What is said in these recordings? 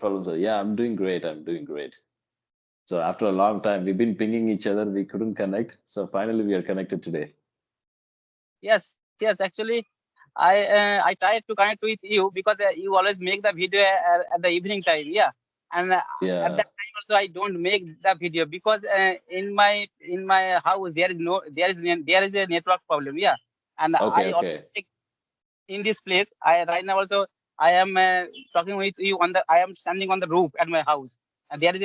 Problems are, yeah, I'm doing great. I'm doing great. So after a long time, we've been pinging each other. We couldn't connect. So finally, we are connected today. Yes, yes. Actually, I tried to connect with you because you always make the video at the evening time. Yeah, and at Yeah. that time also I don't make the video because in my house there is a network problem. Yeah, and Okay. I always Okay. take in this place. I right now also I am talking with you on the. I am standing on the roof at my house, and there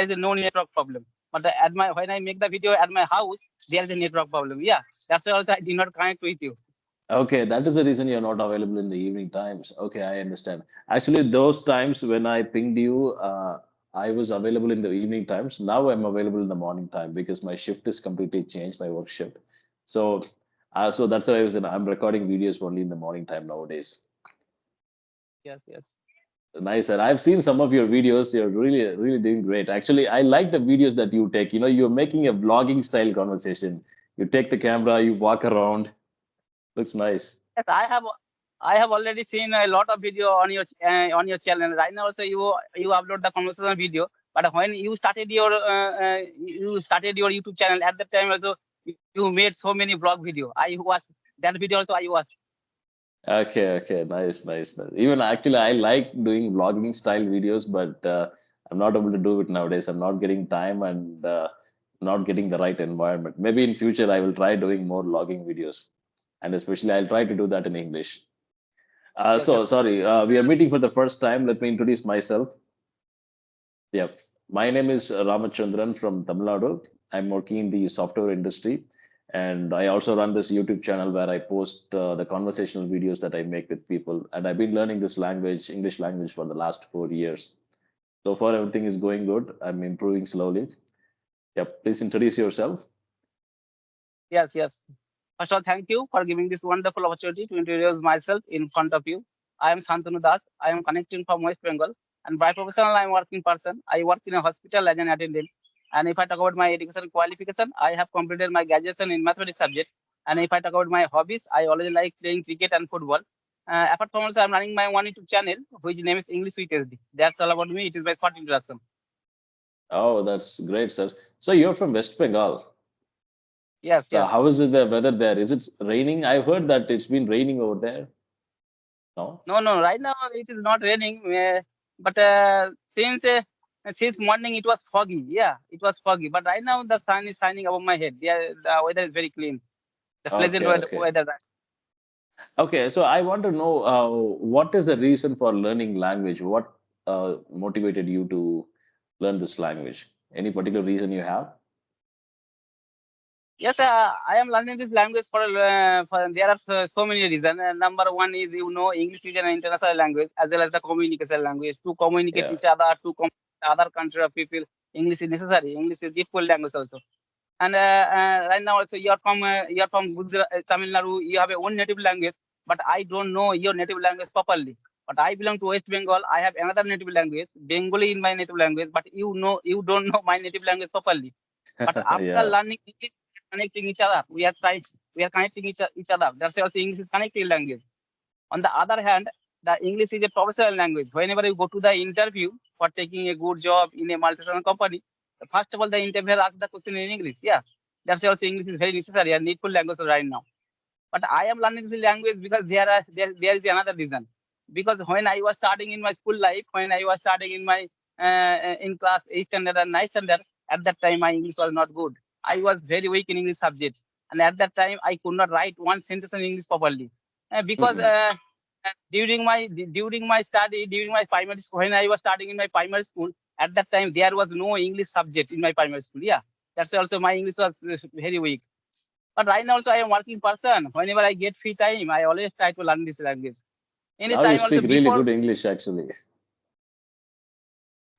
is a no network problem. But at my when I make the video at my house, there is a network problem. Yeah, that's why also I did not connect with you. Okay. That is the reason you're not available in the evening times. Okay. I understand. Actually, those times when I pinged you, I was available in the evening times. Now I'm available in the morning time because my shift is completely changed, my work shift. So, so that's the reason I'm recording videos only in the morning time nowadays. Yes, yes. Nice, and I've seen some of your videos. You're really, really doing great. Actually, I like the videos that you take. You're making a vlogging style conversation. You take the camera, you walk around. Looks nice. Yes, I have already seen a lot of video on your channel. Right now, also you upload the conversation video. But when you started your YouTube channel at that time also you made so many vlog video. I watched that video also. I watched. Okay, okay, nice, nice, nice. Even actually, I like doing vlogging style videos, but I'm not able to do it nowadays. I'm not getting time and not getting the right environment. Maybe in future, I will try doing more vlogging videos, and especially I'll try to do that in English. Yes, So yes. sorry, we are meeting for the first time. Let me introduce myself. Yep. My name is Ramachandran from Tamil Nadu. I'm working in the software industry, and I also run this YouTube channel where I post the conversational videos that I make with people. And I've been learning this language, English language, for the last 4 years. So far, everything is going good. I'm improving slowly. Yep. Please introduce yourself. Yes, yes. First of all, thank you for giving this wonderful opportunity to introduce myself in front of you. I am Shantanu Das. I am connecting from West Bengal. And by professional, I am working person. I work in a hospital as an attendant. And if I talk about my education qualification, I have completed my graduation in mathematics subject. And if I talk about my hobbies, I always like playing cricket and football. Apart from also, I'm running my one YouTube channel, which name is English with SD. That's all about me. It is my short introduction. Oh, that's great, sir. So you're from West Bengal. Yes, So yes. how is it the weather there? Is it raining? I've heard that it's been raining over there. No? No, no. Right now it is not raining, but since morning it was foggy. Yeah, it was foggy. But right now the sun is shining above my head. Yeah, the weather is very clean. The pleasant Okay, okay. weather. Okay, so I want to know what is the reason for learning language? What motivated you to learn this language? Any particular reason you have? Yes, I am learning this language for there are so many reasons. Number one is English is an international language as well as the communication language. To communicate Yeah. each other, to other country of people, English is necessary. English is difficult language also. And right now also you're from Gujarat, Tamil Nadu. You have a own native language, but I don't know your native language properly. But I belong to West Bengal. I have another native language, Bengali in my native language. But you don't know my native language properly. But after Yeah. learning English, we are connecting each other. We are connecting each other. That's why also English is connecting language. On the other hand, the English is a professional language. Whenever you go to the interview for taking a good job in a multinational company, first of all, the interviewer asks the question in English. Yeah, that's why also English is very necessary and needful language right now. But I am learning this language because there is another reason. Because when I was starting in my school life, when I was starting in my in class 8th standard and 9th standard, at that time my English was not good. I was very weak in English subject, and at that time I could not write one sentence in English properly. Because Mhm. during my study during my primary school, when I was starting in my primary school, at that time there was no English subject in my primary school. Yeah, that's why also my English was very weak. But right now also I am working person. Whenever I get free time, I always try to learn this language. In this Now you time also speak really good English, actually.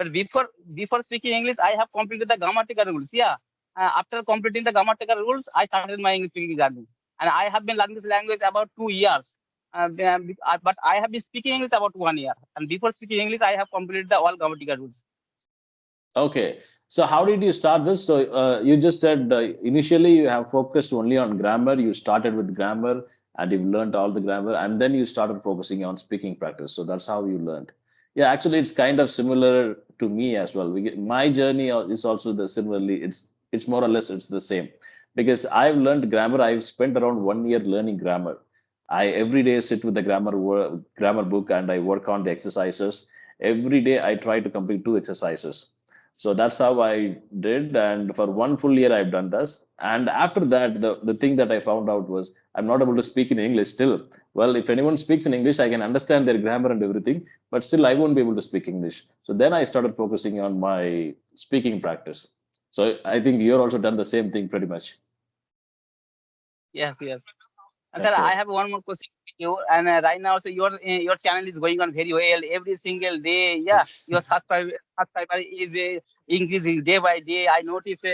before speaking English, I have completed the grammatical rules. Yeah. After completing the grammatical rules, I started my English speaking journey, and I have been learning this language about 2 years. But I have been speaking English about 1 year, and before speaking English, I have completed the all grammatical rules. Okay. So how did you start this? So you just said initially you have focused only on grammar. You started with grammar and you've learned all the grammar, and then you started focusing on speaking practice. So that's how you learned. Yeah, actually, it's kind of similar to me as well. My journey is also the similarly. It's more or less it's the same because I've learned grammar. I've spent around 1 year learning grammar. I every day sit with the grammar book and I work on the exercises. Every day I try to complete two exercises. So that's how I did, and for 1 full year I've done this. And after that, the thing that I found out was I'm not able to speak in English still. Well, if anyone speaks in English, I can understand their grammar and everything, but still I won't be able to speak English. So then I started focusing on my speaking practice. So I think you're also done the same thing pretty much. Yes, yes. And sir, I Okay. have one more question for you. And right now, so your channel is going on very well every single day. Yeah, your subscriber is increasing day by day. I notice.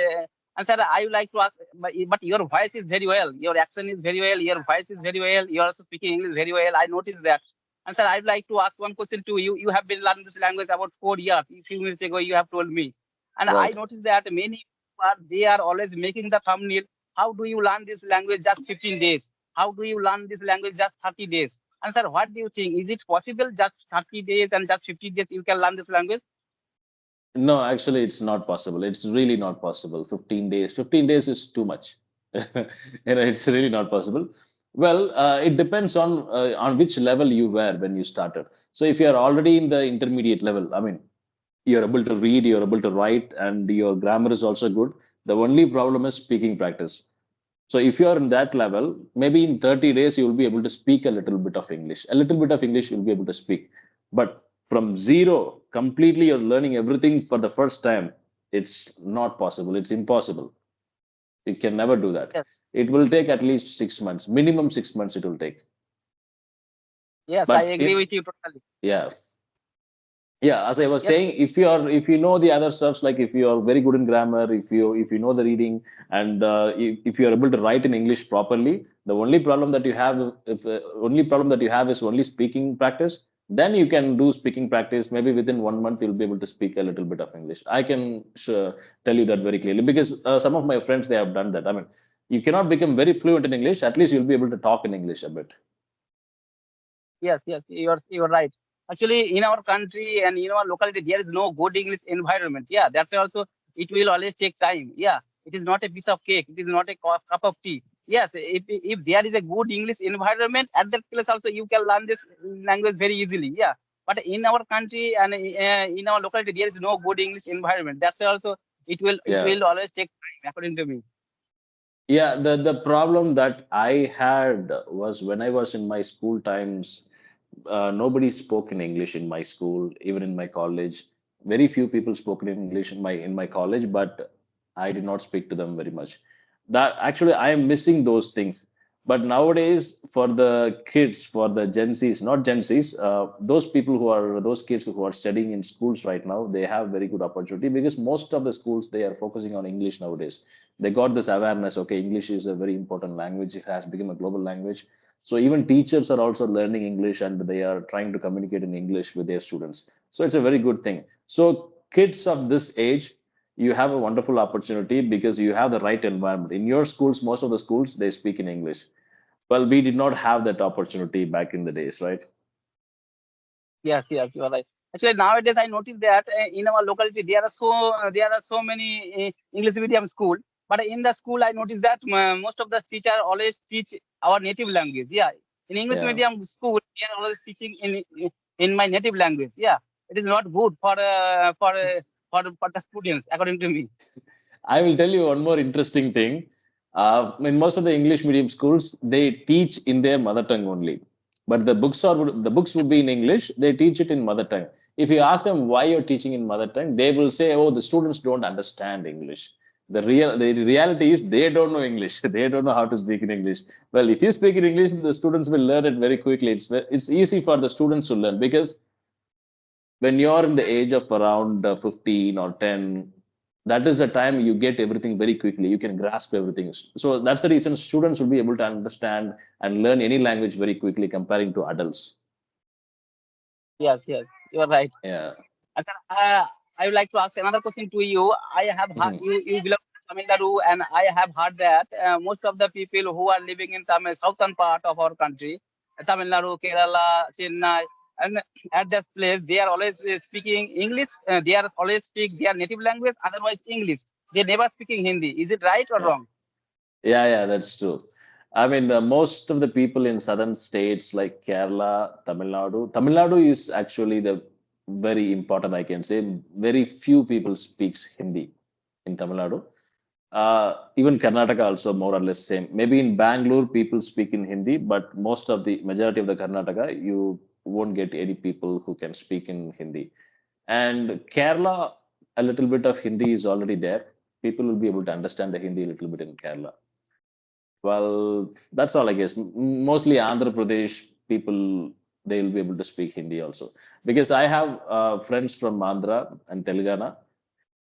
And sir, I would like to ask, but your voice is very well. Your accent is very well. Your voice is very well. You are also speaking English very well. I noticed that. And sir, I'd like to ask one question to you. You have been learning this language about 4 years. A few minutes ago, you have told me. And I Right. noticed that many are they are always making the thumbnail. How do you learn this language just 15 days? How do you learn this language just 30 days? And sir, what do you think? Is it possible just 30 days and just 50 days you can learn this language? No, actually, it's not possible. It's really not possible. 15 days. 15 days is too much. It's really not possible. Well, it depends on which level you were when you started. So if you are already in the intermediate level, I mean, you're able to read, you're able to write, and your grammar is also good. The only problem is speaking practice. So if you are in that level, maybe in 30 days you will be able to speak a little bit of English. A little bit of English you'll be able to speak. But from zero, completely you're learning everything for the first time. It's not possible. It's impossible. You can never do that. Yes, It will take at least 6 months. Minimum 6 months it will take. yes, I But agree it, with you totally. yeah, yeah, as I was Yes, saying, if you know the other stuffs, like if you are very good in grammar, if you know the reading, and if you are able to write in English properly, the only problem that you have if only problem that you have is only speaking practice. Then you can do speaking practice. Maybe within 1 month you'll be able to speak a little bit of English. I can tell you that very clearly because some of my friends they have done that. I mean, you cannot become very fluent in English. At least you'll be able to talk in English a bit. yes, yes, you're right. Actually, in our country and in our locality, there is no good English environment. Yeah, that's why also it will always take time. Yeah, it is not a piece of cake. It is not a cup of tea. Yes, if there is a good English environment at that place, also you can learn this language very easily. Yeah, but in our country and in our locality, there is no good English environment. That's why also it Yeah. will always take time, according to me. Yeah, the problem that I had was when I was in my school times, nobody spoke in English in my school, even in my college. Very few people spoke in English in my college, but I did not speak to them very much. That actually I am missing those things. But nowadays, for the kids, for the Gen Zs, not Gen Zs, those people who are those kids who are studying in schools right now, they have very good opportunity because most of the schools they are focusing on English nowadays. They got this awareness. Okay, English is a very important language. It has become a global language. So even teachers are also learning English and they are trying to communicate in English with their students. So it's a very good thing. So kids of this age, you have a wonderful opportunity because you have the right environment. In your schools, most of the schools, they speak in English. Well, we did not have that opportunity back in the days, right? Yes, yes, you are right. Actually, nowadays I noticed that in our locality there are so many English medium school, but in the school I noticed that most of the teacher always teach our native language. Yeah, in English Yeah. medium school they are always teaching in my native language. Yeah, it is not good for the students, according to me. I will tell you one more interesting thing. In most of the English medium schools, they teach in their mother tongue only. But the books would be in English. They teach it in mother tongue. If you ask them why you're teaching in mother tongue, they will say, "Oh, the students don't understand English." The reality is they don't know English. They don't know how to speak in English. Well, if you speak in English, the students will learn it very quickly. It's easy for the students to learn because when you're in the age of around 15 or 10, that is the time you get everything very quickly. You can grasp everything. So that's the reason students will be able to understand and learn any language very quickly comparing to adults. Yes, yes, you are right. Yeah. Sir, I would like to ask another question to you. I have heard, Mhm. you belong to Tamil Nadu, and I have heard that most of the people who are living in Tamil southern part of our country, Tamil Nadu, Kerala, Chennai. and at that place they are always speaking English. They are always speak their native language, otherwise English. They never speaking Hindi. Is it right or Yeah. wrong? Yeah, that's true. I mean, most of the people in southern states like Kerala, Tamil Nadu is actually the very important, I can say. Very few people speaks Hindi in Tamil Nadu. Even Karnataka also more or less same. Maybe in Bangalore people speak in Hindi, but most of the majority of the Karnataka you won't get any people who can speak in Hindi. And Kerala, a little bit of Hindi is already there. People will be able to understand the Hindi a little bit in Kerala. Well, that's all I guess. Mostly Andhra Pradesh people, they'll be able to speak Hindi also. Because I have friends from Andhra and Telangana.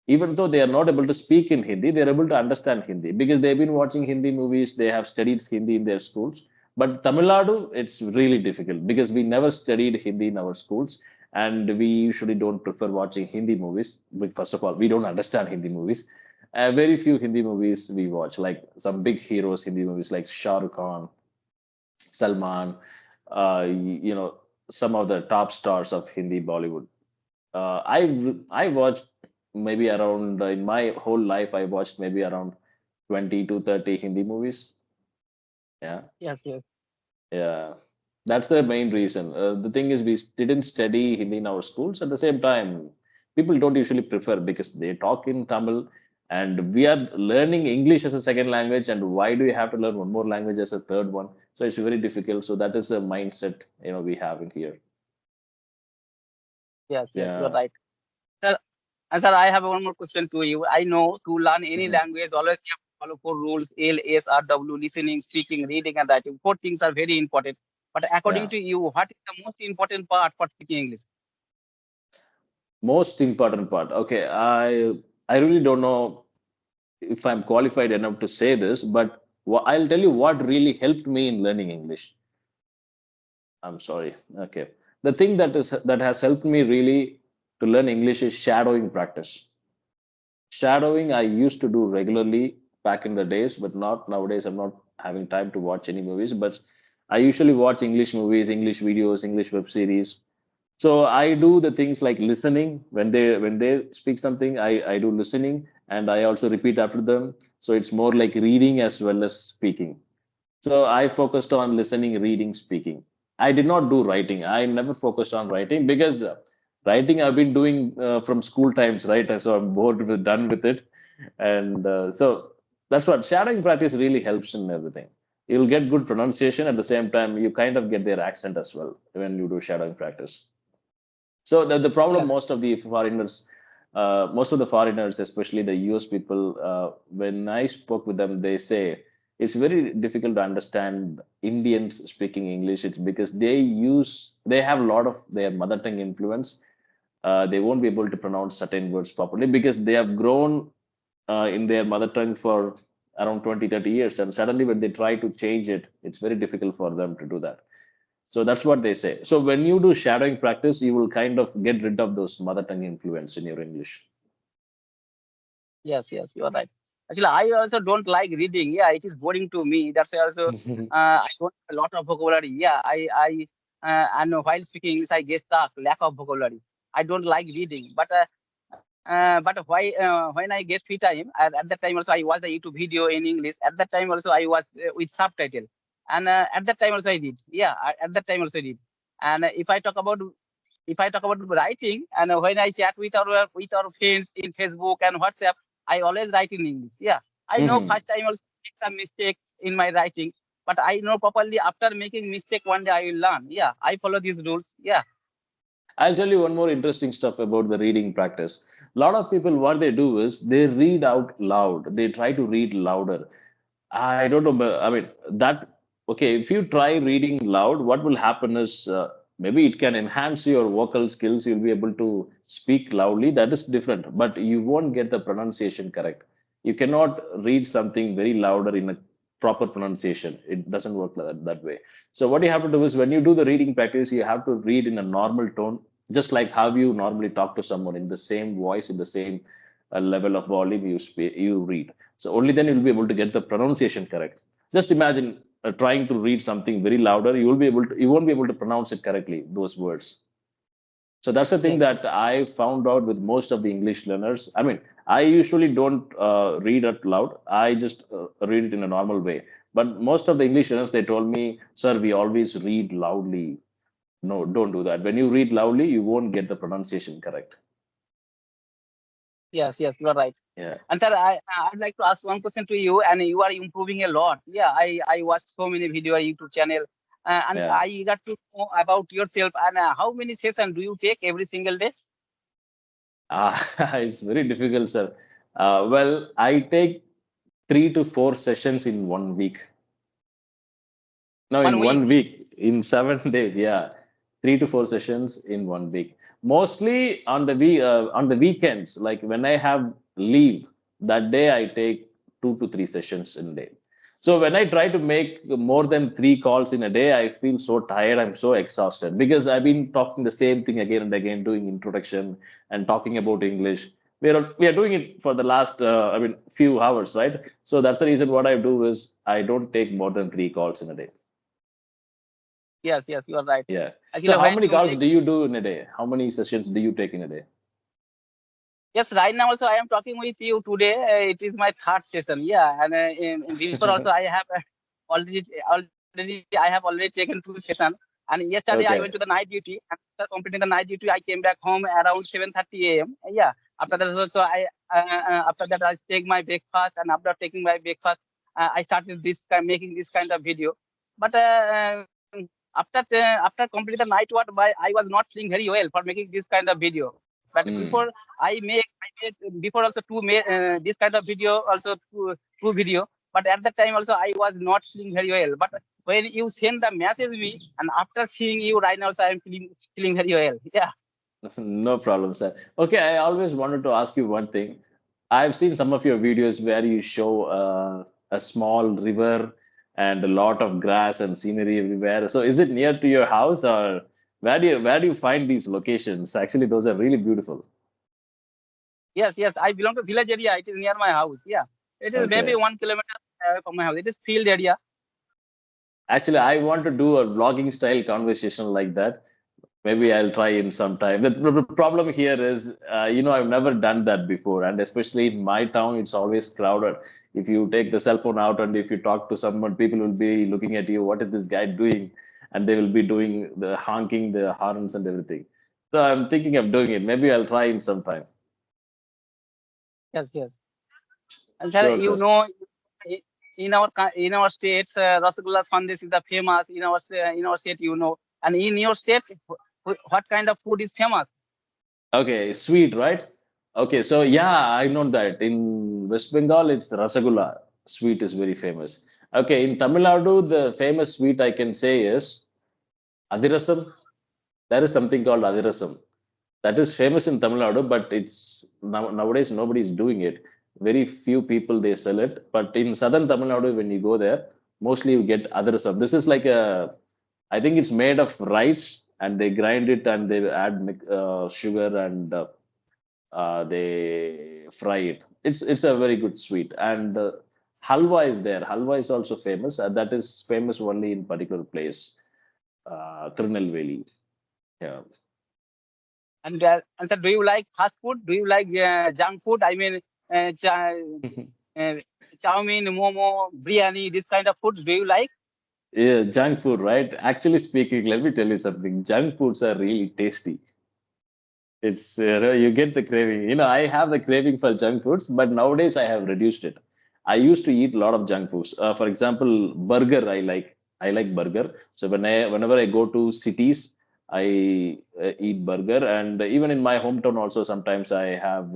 Even though they are not able to speak in Hindi, they're able to understand Hindi because they've been watching Hindi movies, they have studied Hindi in their schools. But Tamil Nadu, it's really difficult because we never studied Hindi in our schools and we usually don't prefer watching Hindi movies. But first of all, we don't understand Hindi movies. Very few Hindi movies we watch, like some big heroes Hindi movies like Shah Rukh Khan, Salman, some of the top stars of Hindi Bollywood. I watched maybe around in my whole life I watched maybe around 20 to 30 Hindi movies. Yeah, Yes, yes, yeah. That's the main reason. The thing is we didn't study Hindi in our schools. At the same time, people don't usually prefer because they talk in Tamil and we are learning English as a second language. And why do you have to learn one more language as a third one? So it's very difficult. So that is a mindset we have in here. yes, you're Yeah. right. Sir, sir, I have one more question to you. I know to learn any Mhm. language, always you have to follow four rules: L, S, R, W, listening, speaking, reading, and writing. Four things are very important. But according Yeah. to you, what is the most important part for speaking English? Most important part. Okay, I really don't know if I'm qualified enough to say this, but I'll tell you what really helped me in learning English. I'm sorry. Okay, the thing that has helped me really to learn English is shadowing practice. Shadowing I used to do regularly back in the days, but not nowadays. I'm not having time to watch any movies, but I usually watch English movies, English videos, English web series. So I do the things like listening when they speak something, I do listening and I also repeat after them. So it's more like reading as well as speaking. So I focused on listening, reading, speaking. I did not do writing. I never focused on writing because writing I've been doing from school times, right? So I'm bored with done with it, and so that's what shadowing practice really helps in everything. You'll get good pronunciation at the same time. You kind of get their accent as well when you do shadowing practice. So the problem Yes, most of the foreigners, especially the US people, when I spoke with them, they say it's very difficult to understand Indians speaking English. It's because they have a lot of their mother tongue influence. They won't be able to pronounce certain words properly because they have grown in their mother tongue for around 20, 30 years. And suddenly when they try to change it, it's very difficult for them to do that. So that's what they say. So when you do shadowing practice, you will kind of get rid of those mother tongue influence in your English. yes, you are right. Actually, I also don't like reading. Yeah, it is boring to me. That's why also I don't have a lot of vocabulary. Yeah, I and while speaking English, I get stuck, lack of vocabulary. I don't like reading, but when I get free time, at that time also I watch the YouTube video in English. At that time also I was with subtitle, and at that time also I did. Yeah, at that time also I did. And if I talk about writing, and when I chat with our friends in Facebook and WhatsApp, I always write in English. Yeah, I know Mhm. first time also make some mistake in my writing, but I know properly after making mistake one day I will learn. Yeah, I follow these rules. Yeah, I'll tell you one more interesting stuff about the reading practice. A lot of people, what they do is they read out loud. They try to read louder. I don't know, but I mean that. Okay, if you try reading loud, what will happen is maybe it can enhance your vocal skills. You'll be able to speak loudly. That is different, but you won't get the pronunciation correct. You cannot read something very louder in a proper pronunciation. It doesn't work that way. So what you have to do is when you do the reading practice, you have to read in a normal tone, just like how you normally talk to someone in the same voice, in the same level of volume you read. So only then you'll be able to get the pronunciation correct. Just imagine. trying to read something very louder, you won't be able to pronounce it correctly, those words. So that's the thing Yes. that I found out with most of the English learners. I mean, I usually don't read it loud. I just read it in a normal way. But most of the English learners, they told me, sir, we always read loudly. No, don't do that. When you read loudly, you won't get the pronunciation correct. Yes, yes, you are right. Yeah, And sir, I'd like to ask one question to you, and you are improving a lot. Yeah, I watched so many video YouTube channel, and yeah. I got to know about yourself and how many sessions do you take every single day? It's very difficult, sir. Well, I take 3 to 4 sessions in 1 week. No, in 1 week. 1 week, in 7 days, yeah, 3 to 4 sessions in 1 week. Mostly on the weekends, like when I have leave, that day I take 2 to 3 sessions in a day. So when I try to make more than 3 calls in a day, I feel so tired. I'm so exhausted because I've been talking the same thing again and again, doing introduction and talking about English. We are doing it for the last few hours, right? So that's the reason what I do is I don't take more than 3 calls in a day. Yes, yes, you are right. Yeah. So Actually, how when many you calls make do you do in a day? How many sessions do you take in a day? yes, right now also I am talking with you today. It is my third session. Yeah, and before also I have already I have already taken 2 sessions. And yesterday I went to the Okay. night duty. And after completing the night duty, I came back home around 7:30 a.m. Yeah. After that also after that I take my breakfast, and after taking my breakfast, I started making this kind of video. But after completing the night work, I was not feeling very well for making this kind of video. But before Mm. I made before also this kind of video, also two video. But at that time also I was not feeling very well. But when you send the message me, and after seeing you right now, so I am feeling very well. Yeah. No problem, sir. Okay, I always wanted to ask you one thing. I've seen some of your videos where you show a small river and a lot of grass and scenery everywhere. So is it near to your house or where do you find these locations? Actually, those are really beautiful. Yes, yes. I belong to village area. It is near my house. Yeah. It is maybe Okay. 1 kilometer from my house. It is field area. Actually, I want to do a vlogging style conversation like that. Maybe I'll try in some time. The problem here is, I've never done that before, and especially in my town, it's always crowded. If you take the cell phone out and if you talk to someone, people will be looking at you. What is this guy doing? And they will be doing the honking, the horns, and everything. So I'm thinking of doing it. Maybe I'll try in some time. Yes, yes. And sir, Sure, sir. i- in our states, Rasgulla Sandesh is the famous in our state, And in your state, what kind of food is famous? Okay, sweet, right? Okay, so yeah, I know that in West Bengal it's Rasagulla. Sweet is very famous. Okay, in Tamil Nadu, the famous sweet I can say is Adirasam. There is something called Adirasam. That is famous in Tamil Nadu, but nowadays nobody is doing it. Very few people they sell it. But in southern Tamil Nadu, when you go there, mostly you get Adirasam. This is like I think it's made of rice and they grind it and they add sugar and they fry it. It's a very good sweet. And halwa is there. Halwa is also famous. That is famous only in particular place, Tirunelveli. Yeah. And sir, do you like fast food? Do you like junk food? I mean, uh, chowmein, momo, biryani, this kind of foods. Do you like? Yeah, junk food, right? Actually speaking, let me tell you something. Junk foods are really tasty. It's you get the craving. I have the craving for junk foods, but nowadays I have reduced it. I used to eat a lot of junk foods. For example, burger. I like burger. So whenever I go to cities, I eat burger, and even in my hometown also sometimes I have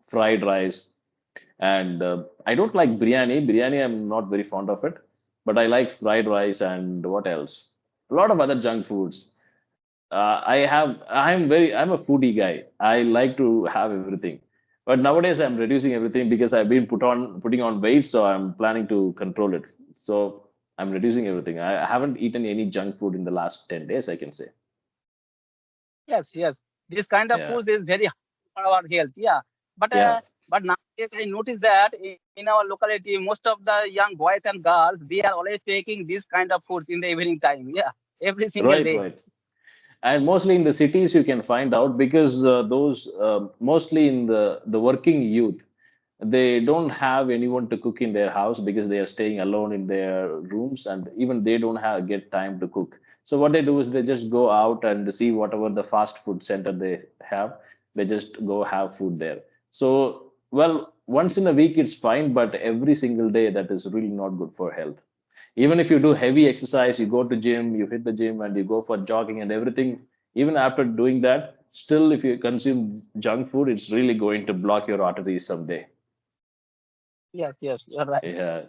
fried rice. And I don't like biryani. Biryani, I'm not very fond of it, but I like fried rice and what else? A lot of other junk foods. I'm a foodie guy. I like to have everything. But nowadays I'm reducing everything because I've been putting on weight, so I'm planning to control it. So I'm reducing everything. I haven't eaten any junk food in the last 10 days, I can say. Yes, yes. This kind of Yeah. foods is very hard for our health. Yeah, but Yeah. But nowadays, I noticed that in our locality, most of the young boys and girls, they are always taking this kind of foods in the evening time. Yeah, every single Right, day. right. And mostly in the cities you can find out because those mostly in the working youth, they don't have anyone to cook in their house because they are staying alone in their rooms, and even they don't have get time to cook. So what they do is they just go out and see whatever the fast food center they have, they just go have food there. So well, once in a week it's fine, but every single day that is really not good for health. Even if you do heavy exercise, you go to gym, you hit the gym and you go for jogging and everything, even after doing that, still if you consume junk food, it's really going to block your arteries someday. Yes, yes, you're right. Yeah.